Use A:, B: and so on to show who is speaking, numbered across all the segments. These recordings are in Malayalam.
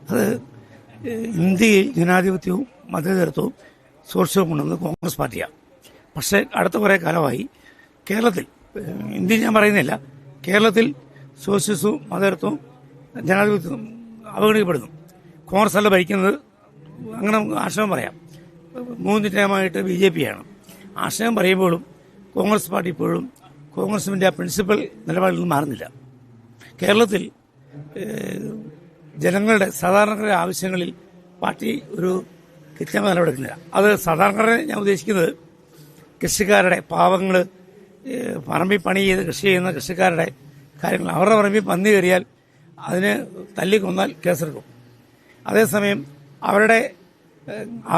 A: അത് ഇന്ത്യയിൽ ജനാധിപത്യവും മതേതരത്വവും സോഷ്യലും കൊണ്ടുവന്നത് കോൺഗ്രസ് പാർട്ടിയാണ്. പക്ഷേ അടുത്ത കുറേ കാലമായി കേരളത്തിൽ, ഇന്ത്യ ഞാൻ പറയുന്നില്ല, കേരളത്തിൽ സോഷ്യലിസവും മതേതരത്വവും ജനാധിപത്യവും അവഗണിക്കപ്പെടുന്നു. കോൺഗ്രസ് അല്ല ഭരിക്കുന്നത്, അങ്ങനെ ആശയം പറയാം. 3 ടൈമായിട്ട് BJP ആണ്. ആശയം പറയുമ്പോഴും കോൺഗ്രസ് പാർട്ടി ഇപ്പോഴും കോൺഗ്രസിന്റെ പ്രിൻസിപ്പൽ നിലപാടിൽ നിന്ന് മാറുന്നില്ല. കേരളത്തിൽ ജനങ്ങളുടെ സാധാരണക്കാരുടെ ആവശ്യങ്ങളിൽ പാർട്ടി ഒരു കൃത്യമായ നിലപാടെടുക്കുന്നില്ല. അത് സാധാരണക്കാരെ ഞാൻ ഉദ്ദേശിക്കുന്നത് കൃഷിക്കാരുടെ, പാവങ്ങൾ പറമ്പിൽ പണി ചെയ്ത് കൃഷി ചെയ്യുന്ന കൃഷിക്കാരുടെ കാര്യങ്ങൾ. അവരുടെ പറമ്പിൽ പന്നി കയറിയാൽ അതിന് തല്ലിക്കൊന്നാൽ കേസെടുക്കും. അതേസമയം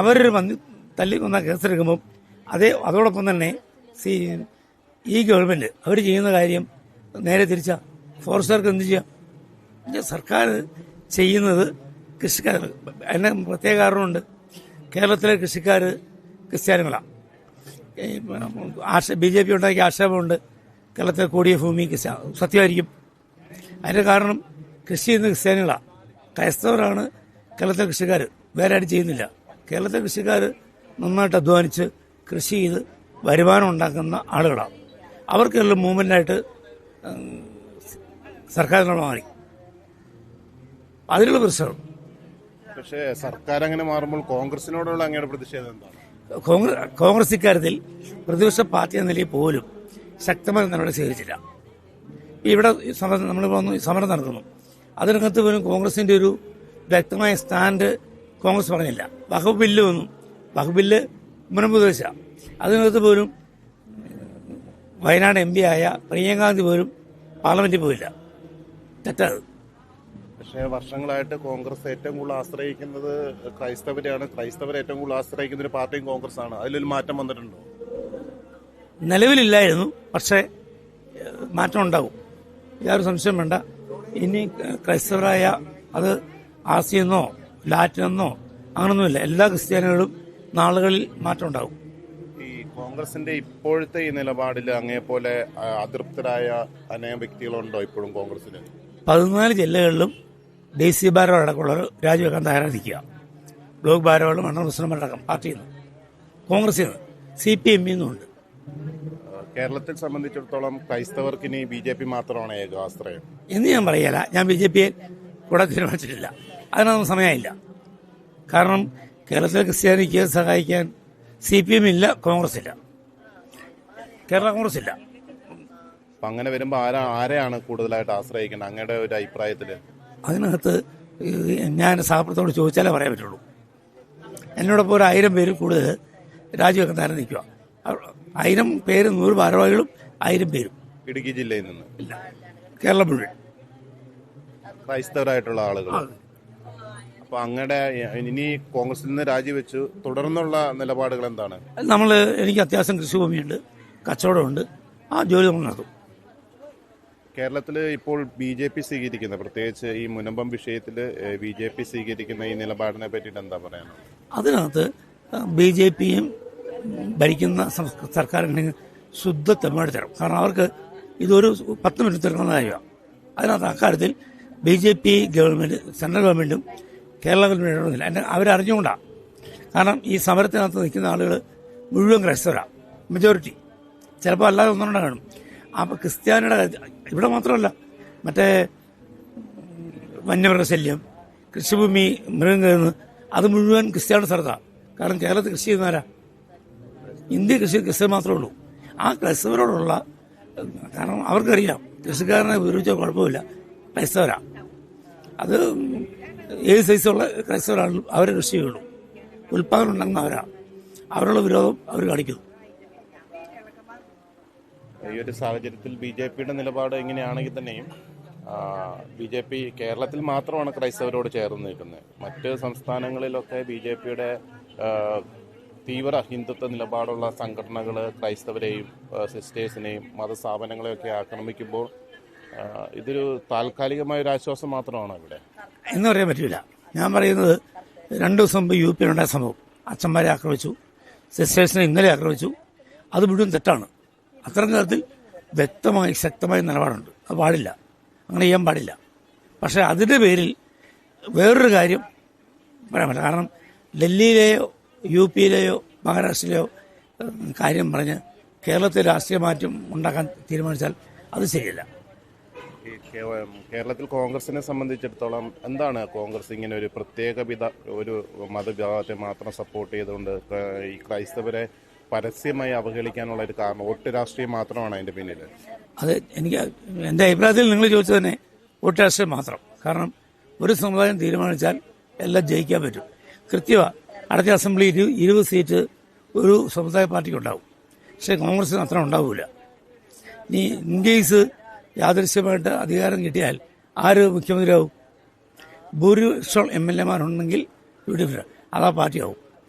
A: അവരൊരു പന്നി തല്ലിക്കൊന്നാൽ കേസെടുക്കുമ്പം അതോടൊപ്പം തന്നെ ഈ ഗവൺമെന്റ് അവർ ചെയ്യുന്ന കാര്യം നേരെ തിരിച്ച ഫോറസ്റ്റുകാർക്ക് എന്ത് ചെയ്യാം? സർക്കാർ ചെയ്യുന്നത് കൃഷിക്കാർ, അതിന് പ്രത്യേക കാരണമുണ്ട്. കേരളത്തിലെ കൃഷിക്കാർ ക്രിസ്ത്യാനികളാണ്. BJP ഉണ്ടാക്കിയ ആക്ഷേപമുണ്ട് കേരളത്തിലെ കൂടിയ ഭൂമി സത്യമായിരിക്കും. അതിന്റെ കാരണം കൃഷി ചെയ്യുന്ന ക്രിസ്ത്യാനികളാണ്, ക്രൈസ്തവരാണ് കേരളത്തിലെ കൃഷിക്കാർ. വേറെ ആരും ചെയ്യുന്നില്ല. കേരളത്തിലെ കൃഷിക്കാർ നന്നായിട്ട് അധ്വാനിച്ച് കൃഷി ചെയ്ത് വരുമാനം ഉണ്ടാക്കുന്ന ആളുകളാണ്. അവർക്കെല്ലാം മൂവ്മെന്റായിട്ട് സർക്കാരിനോട് മാറി. അതിനുള്ള പ്രശ്നം.
B: പക്ഷേ സർക്കാർ അങ്ങനെ മാറുമ്പോൾ കോൺഗ്രസിനോടുള്ള അങ്ങയുടെ പ്രതിഷേധം എന്താണ്?
A: കോൺഗ്രസ് ഇക്കാര്യത്തിൽ പ്രതിപക്ഷ പാർട്ടി എന്ന നിലയിൽ പോലും ശക്തമായ നടപടി സ്വീകരിച്ചില്ല. ഇവിടെ സമരം നടക്കുന്നു. അതിനകത്ത് പോലും കോൺഗ്രസിന്റെ ഒരു വ്യക്തമായ സ്റ്റാൻഡ് കോൺഗ്രസ് പറഞ്ഞില്ല. വഖഫ് ബില്ല് വന്നു, വഖഫ് ബില്ല് മുൻപുദേശ, അതിനകത്ത് പോലും വയനാട് MP ആയ പ്രിയങ്കാഗാന്ധി പോലും പാർലമെന്റിൽ പോയില്ല. തെറ്റത്.
B: പക്ഷേ വർഷങ്ങളായിട്ട് കോൺഗ്രസ് ഏറ്റവും കൂടുതൽ ആശ്രയിക്കുന്നത് ക്രൈസ്തവരെയാണ്. ക്രൈസ്തവർ ഏറ്റവും കൂടുതൽ ആശ്രയിക്കുന്ന ഒരു പാർട്ടിയും കോൺഗ്രസ് ആണ്. അതിലൊരു മാറ്റം വന്നിട്ടുണ്ടോ?
A: നിലവിലില്ലായിരുന്നു, പക്ഷേ മാറ്റം ഉണ്ടാവും, യാതൊരു സംശയം വേണ്ട. ഇനി ക്രൈസ്തവരായ അത് ആസിയെന്നോ ലാറ്റിനെന്നോ അങ്ങനൊന്നുമില്ല, എല്ലാ ക്രിസ്ത്യാനികളും നാളുകളിൽ മാറ്റം ഉണ്ടാവും.
B: ഈ കോൺഗ്രസിന്റെ ഇപ്പോഴത്തെ ഈ നിലപാടിൽ അങ്ങേപോലെ അതൃപ്തരായ അനേകം വ്യക്തികളുണ്ടോ ഇപ്പോഴും കോൺഗ്രസിന്?
A: 14 ജില്ലകളിലും ദേശീയ ഭാരവാഹി അടക്കമുള്ളവർ രാജിവെക്കാൻ തയ്യാറായിരിക്കുക. ബ്ലോക്ക് ഭാരവാഹികളും മണ്ഡലം പ്രസിഡന്റുമാരടക്കം പാർട്ടിയിൽ നിന്ന്, കോൺഗ്രസിൽ നിന്ന്, CPM നിന്നുണ്ട്.
B: കേരളത്തെ സംബന്ധിച്ചിടത്തോളം ക്രൈസ്തവർക്ക് ഇനി BJP മാത്രമാണ് ഏക ആശ്രയം
A: എന്ന് ഞാൻ പറയല. ഞാൻ BJPയെ കൂടെ തീരുമാനിച്ചിട്ടില്ല, അതിനൊന്നും സമയമില്ല. കാരണം കേരളത്തിലെ ക്രിസ്ത്യാനിക്ക് സഹായിക്കാൻ CPM ഇല്ല, കോൺഗ്രസ് ഇല്ല, കേരള കോൺഗ്രസ് ഇല്ല.
B: അപ്പൊ അങ്ങനെ വരുമ്പോൾ ആരെയാണ് കൂടുതലായിട്ട് ആശ്രയിക്കുന്നത് അങ്ങയുടെ ഒരു അഭിപ്രായത്തില്?
A: അതിനകത്ത് ഞാൻ സഹപ്രവർത്തകരോട് ചോദിച്ചാലേ പറയാൻ പറ്റുള്ളൂ. എന്നോടൊപ്പം ഒരു 1000 പേര് കൂടുതൽ രാജിവെക്കാൻ തയ്യാറ് നിൽക്കുക. 1000 പേര്, 100 ഭാരവാഹികളും 1000 പേരും.
B: ഇടുക്കി ജില്ലയിൽ നിന്ന്
A: ഇല്ല, കേരളം മുഴുവൻ
B: ക്രൈസ്തവരായിട്ടുള്ള ആളുകൾ. അപ്പൊ അങ്ങയുടെ ഇനി കോൺഗ്രസിൽ നിന്ന് രാജിവെച്ചു തുടർന്നുള്ള നിലപാടുകൾ എന്താണ്?
A: എനിക്ക് അത്യാവശ്യം കൃഷിഭൂമിയുണ്ട്, കച്ചവടമുണ്ട്, ആ ജോലി നമ്മൾ നടത്തും.
B: കേരളത്തിൽ ഇപ്പോൾ BJP സ്വീകരിക്കുന്ന, പ്രത്യേകിച്ച് ഈ മുനമ്പം വിഷയത്തിൽ BJP സ്വീകരിക്കുന്ന ഈ നിലപാടിനെ പറ്റിയിട്ട് എന്താ പറയാനുള്ളത്?
A: അതിനകത്ത് BJPയും ഭരിക്കുന്ന സർക്കാരിന് ശുദ്ധ തെമ്മാടി തരും. കാരണം അവർക്ക് ഇതൊരു 10 മിനിറ്റ് തീർക്കുന്ന കാര്യമാണ്. അതിനകത്ത് അക്കാര്യത്തിൽ BJP ഗവൺമെന്റ്, സെൻട്രൽ ഗവൺമെന്റും കേരള ഗവൺമെന്റും അവരറിഞ്ഞുകൊണ്ടാണ്. കാരണം ഈ സമരത്തിനകത്ത് നിൽക്കുന്ന ആളുകൾ മുഴുവൻ ക്രൈസ്തവരാണ്, മെജോറിറ്റി. ചിലപ്പോൾ അല്ലാതെ ഒന്നുകൊണ്ടാണ് കാണും. അപ്പോൾ ക്രിസ്ത്യാനിയുടെ ഇവിടെ മാത്രമല്ല, മറ്റേ വന്യമൃഗശല്യം, കൃഷിഭൂമി മൃഗം കയറുന്നത്, അത് മുഴുവൻ ക്രിസ്ത്യാനിയുടെ സ്ഥലത്താണ്. കാരണം കേരളത്തിൽ കൃഷി ചെയ്യുന്നവരാ, ഇന്ത്യ ക്രിസ്ത്യൻ മാത്രമേ ഉള്ളൂ. ആ ക്രൈസ്തവരോടുള്ള, കാരണം അവർക്കറിയാം കൃഷിക്കാരനെ വിവരിച്ച കുഴപ്പമില്ല, ക്രൈസ്തവരാ. അത് ഏത് സൈസുള്ള ക്രൈസ്തവരാണെങ്കിലും അവരെ കൃഷി ചെയ്യുള്ളൂ, ഉൽപ്പാദനം ഉണ്ടാകുന്ന അവരാണ്. അവരുടെ വിരോധം അവർ കാണിക്കുന്നു.
B: ഈ ഒരു സാഹചര്യത്തിൽ BJPയുടെ നിലപാട് എങ്ങനെയാണെങ്കിൽ തന്നെയും BJP കേരളത്തിൽ മാത്രമാണ് ക്രൈസ്തവരോട് ചേർന്ന് നിൽക്കുന്നത്. മറ്റ് സംസ്ഥാനങ്ങളിലൊക്കെ BJPയുടെ തീവ്ര ഹിന്ദുത്വ നിലപാടുള്ള സംഘടനകൾ ക്രൈസ്തവരെയും സിസ്റ്റേഴ്സിനെയും മതസ്ഥാപനങ്ങളെയൊക്കെ ആക്രമിക്കുമ്പോൾ ഇതൊരു താൽക്കാലികമായ ഒരു ആശ്വാസം മാത്രമാണ് ഇവിടെ
A: എന്ന് പറയാൻ പറ്റില്ല. ഞാൻ പറയുന്നത് 2 ദിവസം മുമ്പ് UP ഉണ്ടായ സംഭവം, അച്ഛന്മാരെ ആക്രമിച്ചു, സിസ്റ്റേഴ്സിനെ ഇന്നലെ ആക്രമിച്ചു, അത് മുഴുവൻ തെറ്റാണ്. അത്തരം തരത്തിൽ വ്യക്തമായി ശക്തമായ നിലപാടുണ്ട്. അത് പാടില്ല, അങ്ങനെ ചെയ്യാൻ പാടില്ല. പക്ഷെ അതിന്റെ പേരിൽ വേറൊരു കാര്യം പറയാൻ പറ്റില്ല. കാരണം ഡൽഹിയിലെയോ യു.പിയിലെയോ മഹാരാഷ്ട്രയിലെയോ കാര്യം പറഞ്ഞ് കേരളത്തിൽ രാഷ്ട്രീയ മാറ്റം ഉണ്ടാക്കാൻ തീരുമാനിച്ചാൽ അത് ശരിയല്ല.
B: ഈ കേരളത്തിൽ കോൺഗ്രസിനെ സംബന്ധിച്ചിടത്തോളം എന്താണ് കോൺഗ്രസ് ഇങ്ങനെ ഒരു ഒരു മതവിഭാഗത്തെ മാത്രം സപ്പോർട്ട് ചെയ്തുകൊണ്ട് ഈ ക്രൈസ്തവരെ പരസ്യമായി അവഹേളിക്കാനുള്ള ഒരു കാരണം വോട്ട് രാഷ്ട്രീയം മാത്രമാണ് അതിന്റെ പിന്നിൽ?
A: അത് എനിക്ക് എൻ്റെ അഭിപ്രായത്തിൽ നിങ്ങൾ ചോദിച്ചത് തന്നെ വോട്ട് രാഷ്ട്രീയം മാത്രം. കാരണം ഒരു സമുദായം തീരുമാനിച്ചാൽ എല്ലാം ജയിക്കാൻ പറ്റും. കൃത്യമാണ്. അടുത്ത അസംബ്ലി 20 സീറ്റ് ഒരു സമുദായ പാർട്ടിക്ക് ഉണ്ടാവും. പക്ഷേ കോൺഗ്രസിന് അത്ര ഉണ്ടാവില്ല. ഇനി ഇൻ കേസ് യാദൃശ്യമായിട്ട് അധികാരം കിട്ടിയാൽ ആര് മുഖ്യമന്ത്രിയാവും? ഭൂരിപക്ഷം MLA-മാരുണ്ടെങ്കിൽ UDF അതാ പാർട്ടിയാവും.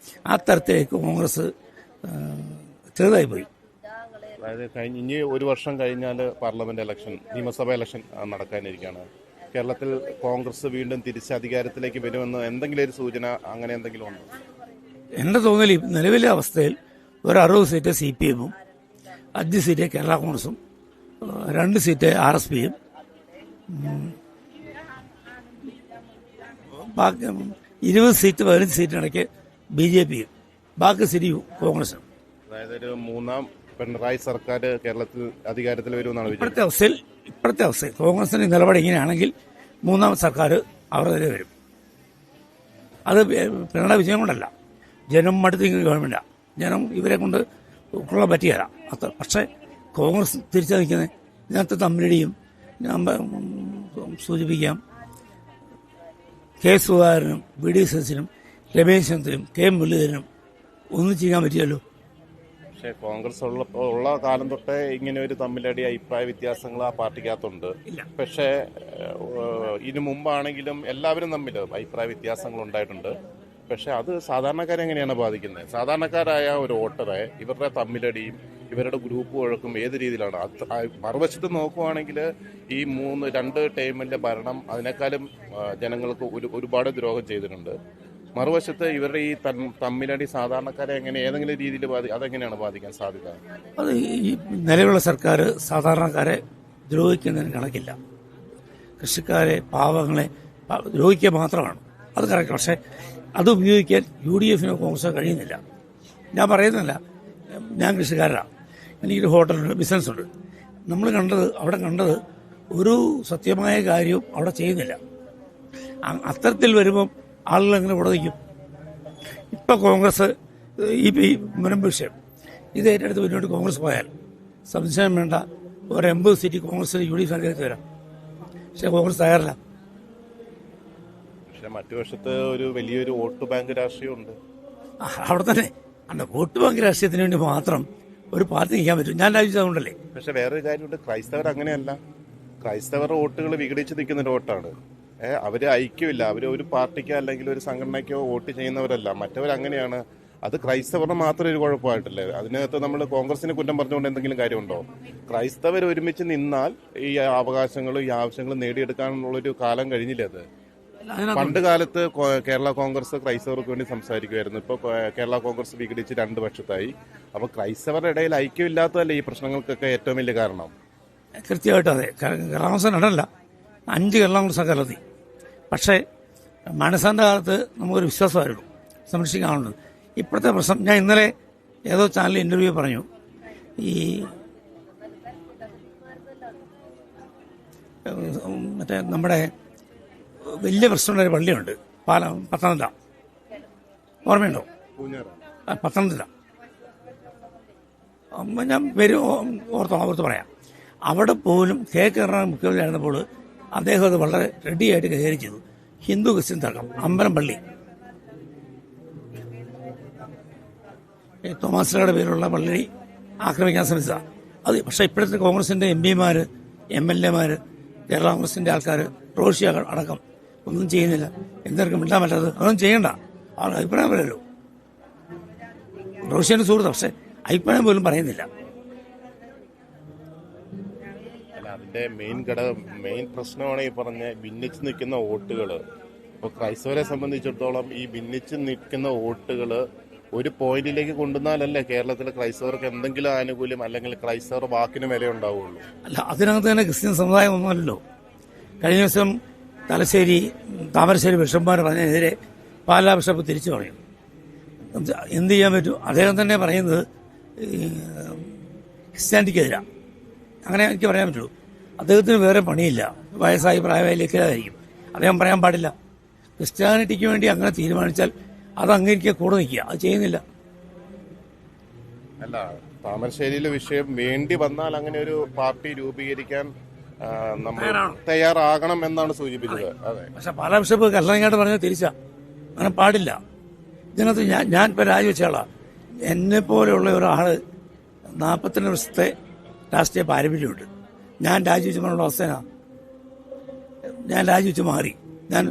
A: ആ തരത്തിലേക്ക് കോൺഗ്രസ് ചെറുതായി പോയി.
B: അതായത് ഇനി ഒരു വർഷം കഴിഞ്ഞാൽ പാർലമെന്റ് ഇലക്ഷൻ, നിയമസഭാ ഇലക്ഷൻ നടക്കാനിരിക്കുകയാണ്. കേരളത്തിൽ കോൺഗ്രസ് വീണ്ടും തിരിച്ച് അധികാരത്തിലേക്ക് വരുമെന്ന് എന്തെങ്കിലും ഒരു സൂചന അങ്ങനെ എന്തെങ്കിലും ഉണ്ടോ?
A: എന്റെ തോന്നൽ നിലവിലെ അവസ്ഥയിൽ ഒരു 60 സീറ്റ് CPM-ഉം 5 സീറ്റ് കേരള കോൺഗ്രസും 2 സീറ്റ് RSPയും ബാക്കി 20 സീറ്റ് 15 സീറ്റിനിടയ്ക്ക് BJPയും ബാക്കി സീറ്റ് കോൺഗ്രസും.
B: അതായത് ഒരു മൂന്നാം പിണറായി സർക്കാർ കേരളത്തിൽ അധികാരത്തിൽ വരുമെന്നാണ്
A: ഇപ്പോഴത്തെ അവസ്ഥയിൽ കോൺഗ്രസിന്റെ നിലപാട് ഇങ്ങനെയാണെങ്കിൽ മൂന്നാം സർക്കാർ അവരുടെ വരും. അത് പിണറായി വിജയം കൊണ്ടല്ല, ജനം മടുത്തിരിക്കുന്ന ഗവൺമെന്റാണ്. ജനം ഇവരെ കൊണ്ട് ഉൾക്കൊള്ളാൻ പറ്റിയല്ല അത്ര. പക്ഷേ കോൺഗ്രസ് തിരിച്ചു നിൽക്കുന്നത് ഇതിനകത്ത് തമ്മിലടിയും ഞാൻ സൂചിപ്പിക്കാം. സുധാകരനും VD സതീശനും രമേശ് ചെന്നിത്തലയും മുരളീധരനും ഒന്നും ചെയ്യാൻ പറ്റിയല്ലോ.
B: പക്ഷേ കോൺഗ്രസ് ഉള്ള കാലം തൊട്ടേ ഇങ്ങനെ ഒരു തമ്മിലടി അഭിപ്രായ വ്യത്യാസങ്ങൾ ആ പാർട്ടിക്കകത്തുണ്ട്. പക്ഷേ ഇതിനു മുമ്പാണെങ്കിലും എല്ലാവരും തമ്മിൽ അഭിപ്രായ വ്യത്യാസങ്ങൾ ഉണ്ടായിട്ടുണ്ട്. പക്ഷെ അത് സാധാരണക്കാരെ എങ്ങനെയാണ് ബാധിക്കുന്നത്? സാധാരണക്കാരായ ഒരു വോട്ടറെ ഇവരുടെ തമ്മിലടിയും ഇവരുടെ ഗ്രൂപ്പ് വഴക്കും ഏത് രീതിയിലാണ്? മറുവശത്ത് നോക്കുവാണെങ്കിൽ ഈ 2 ടൈമിലെ ഭരണം അതിനേക്കാളും ജനങ്ങൾക്ക് ഒരുപാട് ദ്രോഹം ചെയ്തിട്ടുണ്ട്. മറുവശത്ത് ഇവരുടെ ഈ തമ്മിലടി സാധാരണക്കാരെ എങ്ങനെ ഏതെങ്കിലും രീതിയിൽ അതെങ്ങനെയാണ് ബാധിക്കാൻ സാധ്യത?
A: അത് ഈ നിലവിലുള്ള സർക്കാർ സാധാരണക്കാരെ ദ്രോഹിക്കുന്നതിന് കണക്കില്ല. കൃഷിക്കാരെ, പാവങ്ങളെ ദ്രോഹിക്കുക മാത്രമാണ്. അത് കറക്റ്റ്. പക്ഷെ അത് ഉപയോഗിക്കാൻ UDF-നോ കോൺഗ്രസോ കഴിയുന്നില്ല. ഞാൻ പറയുന്നില്ല, ഞാൻ കൃഷിക്കാരനാണ്, എനിക്കൊരു ഹോട്ടലുണ്ട്, ബിസിനസ്സുണ്ട്. നമ്മൾ അവിടെ കണ്ടത് ഒരു സത്യമായ കാര്യവും അവിടെ ചെയ്യുന്നില്ല. അത്തരത്തിൽ വരുമ്പം ആളുകൾ എങ്ങനെ ഉടനിക്കും? ഇപ്പം കോൺഗ്രസ് ഈ മുനമ്പ് വിഷയം ഇത് ഏറ്റെടുത്ത് മുന്നോട്ട് കോൺഗ്രസ് പോയാൽ സംശയം വേണ്ട, ഒരു 80 സീറ്റ് കോൺഗ്രസ് UDF അധികാരത്തിൽ വരാം. പക്ഷെ കോൺഗ്രസ് തയ്യാറല്ല.
B: പക്ഷെ മറ്റു വശത്ത് ഒരു വലിയൊരു വോട്ട് ബാങ്ക് രാഷ്ട്രീയമുണ്ട്
A: അവിടെ തന്നെ. വോട്ട് ബാങ്ക് രാഷ്ട്രീയത്തിന് വേണ്ടി മാത്രം ഒരു പാർട്ടി നിൽക്കാൻ പറ്റും. ഞാൻ രാജിച്ചതുകൊണ്ടല്ലേ.
B: പക്ഷെ വേറൊരു കാര്യമുണ്ട്, ക്രൈസ്തവർ അങ്ങനെയല്ല. ക്രൈസ്തവർ വോട്ടുകൾ വിഘടിച്ച് നിൽക്കുന്ന ഒരു വോട്ടാണ്. അവര് ഐക്യമില്ല. അവർ ഒരു പാർട്ടിക്കോ അല്ലെങ്കിൽ ഒരു സംഘടനയ്ക്കോ വോട്ട് ചെയ്യുന്നവരല്ല. മറ്റവരങ്ങനെയാണ്. അത് ക്രൈസ്തവരുടെ മാത്രം ഒരു കുഴപ്പമായിട്ടല്ലേ? അതിനകത്ത് നമ്മൾ കോൺഗ്രസിനെ കുറ്റം പറഞ്ഞുകൊണ്ട് എന്തെങ്കിലും കാര്യമുണ്ടോ? ക്രൈസ്തവർ ഒരുമിച്ച് നിന്നാൽ ഈ അവകാശങ്ങളും ഈ ആവശ്യങ്ങളും നേടിയെടുക്കാനുള്ളൊരു കാലം കഴിഞ്ഞില്ലേ? അത് പണ്ട് കാലത്ത് കേരള കോൺഗ്രസ് ക്രൈസ്തവർക്ക് വേണ്ടി സംസാരിക്കുമായിരുന്നു. ഇപ്പൊ കേരള കോൺഗ്രസ് വിഘടിച്ച് 2 പക്ഷത്തായി. അപ്പൊ ക്രൈസ്തവരുടെ ഇടയിൽ ഐക്യമില്ലാത്തതല്ലേ ഈ പ്രശ്നങ്ങൾക്കൊക്കെ ഏറ്റവും വലിയ കാരണം?
A: കൃത്യമായിട്ട് അതെ. കേരള കോൺഗ്രസ് നടല്ല, 5 കേരള കോൺഗ്രസ് കേരളത്തിൽ. പക്ഷേ മനസ്സാന്റെ കാലത്ത് നമുക്കൊരു വിശ്വാസമായിരുന്നു സംരക്ഷിക്കാനുള്ളത്. ഇപ്പോഴത്തെ പ്രശ്നം, ഞാൻ ഇന്നലെ ഏതോ ചാനലിൽ ഇന്റർവ്യൂ പറഞ്ഞു, ഈ മറ്റേ നമ്മുടെ വലിയ പ്രശ്നമുള്ള ഒരു പള്ളിയുണ്ട് പത്തനംതിട്ട, ഓർമ്മയുണ്ടോ? പത്തനംതിട്ട. ഞാൻ പേര് ഓർത്ത് പറയാം. അവിടെ പോലും കരുണാകരൻ മുഖ്യമന്ത്രി ആയിരുന്നപ്പോൾ അദ്ദേഹം അത് വളരെ റെഡിയായിട്ട് കൈകാര്യം ചെയ്തു. ഹിന്ദു ക്രിസ്ത്യൻ തർക്കം, അമ്പലം പള്ളി, തോമാസിലയുടെ പേരുള്ള പള്ളി ആക്രമിക്കാൻ ശ്രമിച്ചതാണ് അത്. പക്ഷേ ഇപ്പോഴത്തെ കോൺഗ്രസിന്റെ MP-മാർ, MLA-മാർ, കേരള കോൺഗ്രസിന്റെ ആൾക്കാർ, റോഷി അടക്കം ഒന്നും ചെയ്യുന്നില്ല. എന്തെങ്കിലും മിണ്ടാൻ പറ്റാത്തത് അതൊന്നും ചെയ്യണ്ട. ആൾ അഭിപ്രായം പറയല്ലോ. റോഷിയുടെ സുഹൃത്ത്, പക്ഷെ അഭിപ്രായം പോലും പറയുന്നില്ല.
B: അതിന്റെ മെയിൻ പ്രശ്നമാണ് ഈ പറഞ്ഞ ഭിന്നിച്ച് നിൽക്കുന്ന വോട്ടുകൾ. ഇപ്പൊ ക്രൈസ്തവരെ സംബന്ധിച്ചിടത്തോളം ഈ ഭിന്നിച്ച് നിൽക്കുന്ന വോട്ടുകൾ ഒരു പോയിന്റിലേക്ക് കൊണ്ടുവന്നാലല്ലേ കേരളത്തിലെ ക്രൈസ്തവർക്ക് എന്തെങ്കിലും ആനുകൂല്യം അല്ലെങ്കിൽ ക്രൈസ്തവർ വാക്കിന് വില ഉണ്ടാവുള്ളൂ.
A: അല്ല, അതിനകത്ത് തന്നെ ക്രിസ്ത്യൻ സമുദായം ഒന്നുമല്ലോ. കഴിഞ്ഞ ദിവസം തലശ്ശേരി താമരശ്ശേരി ബിഷപ്പുമാർ പറഞ്ഞതിനെതിരെ പാലാ ബിഷപ്പ് തിരിച്ചു പറയും. എന്ത് ചെയ്യാൻ പറ്റും? അദ്ദേഹം തന്നെ പറയുന്നത് ക്രിസ്ത്യാനിറ്റിക്കെതിരാണ്. അങ്ങനെ എനിക്ക് പറയാൻ പറ്റുള്ളൂ. അദ്ദേഹത്തിന് വേറെ പണിയില്ല, വയസ്സായി പ്രായമായിരിക്കും. അദ്ദേഹം പറയാൻ പാടില്ല. ക്രിസ്ത്യാനിറ്റിക്ക് വേണ്ടി അങ്ങനെ തീരുമാനിച്ചാൽ അത് അംഗീകരിക്കുക, കൂടെ നിൽക്കുക. അത് ചെയ്യുന്നില്ല.
B: അല്ല, താമരശ്ശേരിയിലെ വിഷയം വേണ്ടി വന്നാൽ അങ്ങനെ ഒരു പാർട്ടി രൂപീകരിക്കാൻ നമ്മൾ തയ്യാറാകണം എന്നാണ് സൂചിപ്പിച്ചത്. അതെ, പക്ഷെ
A: പാലാ ബിഷപ്പ് കല്ലറങ്ങാട്ട് പറഞ്ഞത് തിരിച്ചാ. അങ്ങനെ പാടില്ല. ഇതിനകത്ത് ഞാൻ ഇപ്പൊ രാജിവെച്ചാളാ. എന്നെ പോലെയുള്ള ഒരാള് 42 വർഷത്തെ രാഷ്ട്രീയ പാരമ്പര്യമുണ്ട്. ഞാൻ രാജിവെച്ചുള്ള അവസ്ഥനാ. ഞാൻ രാജിവെച്ച് മാറി. ഞാൻ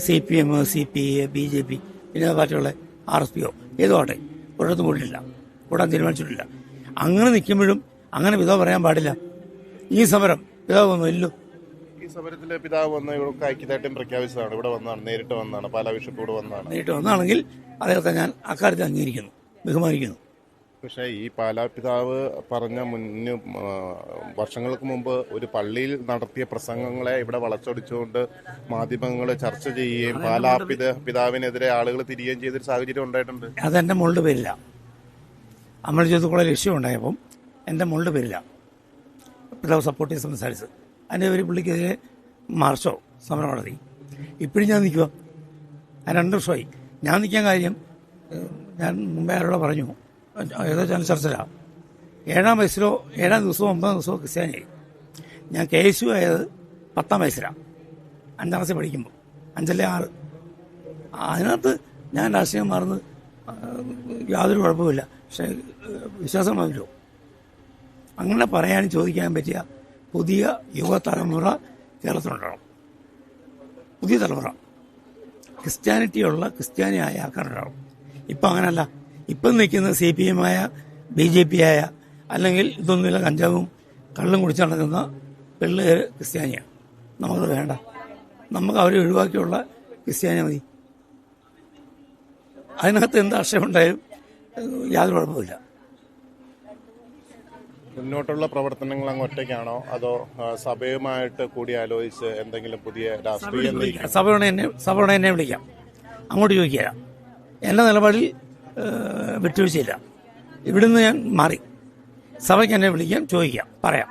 A: CPM, CPA, BJP, പിന്നെ പാർട്ടിയുള്ള RSPO ഏതോട്ടെ ഒരിടത്തും കൂടിയിട്ടില്ല, കൂടാൻ തീരുമാനിച്ചിട്ടില്ല. അങ്ങനെ നിൽക്കുമ്പോഴും അങ്ങനെ പിതാവ് പറയാൻ പാടില്ല. ഈ സമരം പിതാവ് വന്നു ഇല്ലോ.
B: ഈ സമരത്തിലെ പിതാവ് വന്ന് ഇവിടെ ഐക്യദാർഢ്യം പ്രഖ്യാപിച്ചതാണ്. ഇവിടെ വന്നാണ്, നേരിട്ട് വന്നാണ്, പാലാ ബിഷപ്പ് ഇവിടെ വന്നാണ്.
A: നേരിട്ട് വന്നാണെങ്കിൽ അദ്ദേഹത്തെ ഞാൻ അക്കാര്യത്തിൽ അംഗീകരിക്കുന്നു, ബഹുമാനിക്കുന്നു.
B: പക്ഷേ ഈ പാലാ പിതാവ് പറഞ്ഞ വർഷങ്ങൾക്ക് മുമ്പ് ഒരു പള്ളിയിൽ നടത്തിയ പ്രസംഗങ്ങളെ ഇവിടെ വളച്ചൊടിച്ചുകൊണ്ട് മാധ്യമങ്ങൾ ചർച്ച ചെയ്യുകയും പാലാ പിതാവിനെതിരെ ആളുകൾ തിരികുകയും ചെയ്തൊരു സാഹചര്യം ഉണ്ടായിട്ടുണ്ട്.
A: അതെന്റെ മോളുടെ പേരില്ല. അമൽ ജ്യോതിക്കുള്ള ലക്ഷ്യം ഉണ്ടായപ്പം എന്റെ മോളുടെ പേരില്ല പിതാവ് സപ്പോർട്ട് ചെയ്ത് സംസാരിച്ചത്. അതിൻ്റെ ഒരു പുള്ളിക്കെതിരെ മാർച്ചോ സമരം നടത്തി. ഇപ്പോഴും ഞാൻ നിൽക്കുക. 2 വർഷമായി ഞാൻ നിൽക്കാൻ കാര്യം. ഞാൻ മുമ്പേ ആരോടെ പറഞ്ഞു, ഏതോ ചാനൽ ചർച്ചയിലാണ്. 7-ാം വയസ്സിലോ 7-ാം ദിവസമോ 9-ാം ദിവസമോ ക്രിസ്ത്യാനിയായി. ഞാൻ KSU ആയത് 10-ാം വയസ്സിലാണ്, 5-ാം ക്ലാസ്സിൽ പഠിക്കുമ്പോൾ, 5 അല്ലെ 6. അതിനകത്ത് ഞാൻ രാഷ്ട്രീയം മാറുന്നത് യാതൊരു കുഴപ്പമില്ല. പക്ഷേ വിശ്വാസം വന്നല്ലോ. അങ്ങനെ പറയാനും ചോദിക്കാനും പറ്റിയ പുതിയ യുവതലമുറ കേരളത്തിലുണ്ടാവണം. പുതിയ തലമുറ ക്രിസ്ത്യാനിറ്റിയുള്ള ക്രിസ്ത്യാനിയായ ആൾക്കാരുണ്ടാവണം. ഇപ്പം അങ്ങനല്ല. ഇപ്പം നിൽക്കുന്ന CPM ആയ BJP ആയ അല്ലെങ്കിൽ ഇതൊന്നുമില്ല കഞ്ചാവും കള്ളും കുടിച്ച് നടക്കുന്ന പിള്ളേർ ക്രിസ്ത്യാനിയാണ്. നമുക്കത് വേണ്ട. നമുക്ക് അവരെ ഒഴിവാക്കിയുള്ള ക്രിസ്ത്യാനി മതി. അതിനകത്ത് എന്ത് ആശയമുണ്ടായാലും യാതൊരു കുഴപ്പമില്ല.
B: മുന്നോട്ടുള്ള പ്രവർത്തനങ്ങൾ അങ്ങ് ഒറ്റയ്ക്കാണോ അതോ സഭയുമായിട്ട് കൂടി ആലോചിച്ച് എന്തെങ്കിലും പുതിയ രാഷ്ട്രീയ
A: സഭയോടെ എന്നെ വിളിക്കാം, അങ്ങോട്ട് ചോദിക്കുക. എന്റെ നിലപാടിൽ വിട്ടുവീഴ്ചയില്ല. ഇവിടുന്ന് ഞാൻ മാറി. സഭയ്ക്ക് എന്നെ വിളിക്കാം, ചോദിക്കാം, പറയാം.